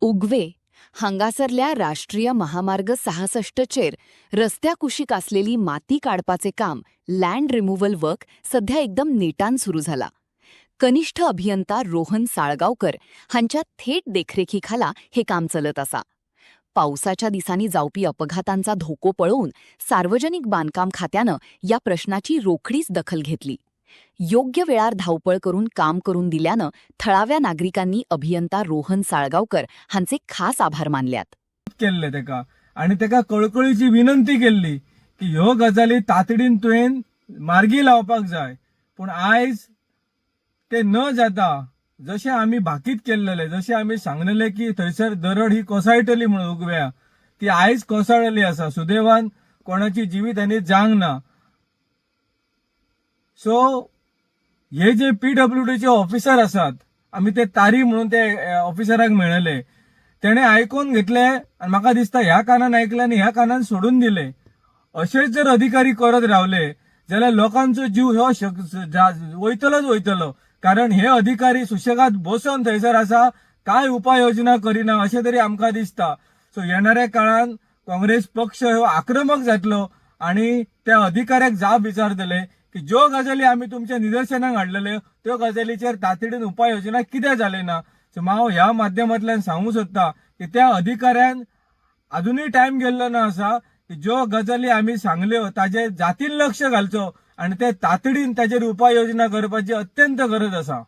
उगवे हांगासरल्या राष्ट्रीय महामार्ग 66 चेर रस्त्या कुशीक आसलेली माती काडपाचे काम लँड रिमूव्हल वर्क सध्या एकदम नेटान सुरू झाला. कनिष्ठ अभियंता रोहन साळगावकर हांच्या थेट देखरेखीखाला हे काम चलत असा. पावसाच्या दिसांनी जावपी अपघातांचा धोको पळवून सार्वजनिक बांधकाम खात्यानं या प्रश्नाची रोखडीच दखल घेतली. योग्य वेळार धावपळ करून काम करून दिल्यानं थळाव्या नागरिकांनी अभियंता रोहन साळगावकर हांचे खास आभार मानल्यात. केल्ले तेका आणि तेका कळकळीची विनंती केल्ली की ह्यो गजाली तातडीन तुवें मार्गी लावपाक जाय. पूण आयज ते न जाता जशें आमी भाकीत केल्लेले, जशें आमी सांगलेले की थंयसर दरड ही कोसळटली म्हणून उगव्या, ती आयज कोसळ्ळी आसा. सुदैवान कोणाची जिवीत हानी जावंक ना. सो हे जे PWDचे ऑफिसर आसात, आमी ते तारी म्हणून ते ऑफिसराक मेळले, तेणे आयकून घेतले आणि म्हाका दिसता ह्या कानान ऐकले आणि ह्या कानान सोडून दिले. असेच जर अधिकारी करत रावले जाल्यार लोकांचो जीव ह्यो वयतलोच वयतलो. कारण हे अधिकारी सुशेगाद बसून थंयसर आसा, काय उपाययोजना करिना अशें तरी आमकां दिसता. सो येणाऱ्या काळात काँग्रेस पक्ष ह्यो आक्रमक जातलो आणि त्या अधिकाऱ्याक जाब विचारतले की ज्यो गजाली आमी तुमच्या निदर्शनाक हाडलेल्यो त्यो गजालीचेर तातडीन उपाययोजना कित्याक जाली ना. सो हांव ह्या माध्यमांतल्यान सांगूं सोदता की त्या अधिकाऱ्यान अजूनही टाइम गेल्लो ना आसा की ज्यो गजाली आमी सांगल्यो ताजेर जातीन लक्ष घालचो आणि ते तातडीन ताजेर उपाययोजना करपाची अत्यंत गरज आसा.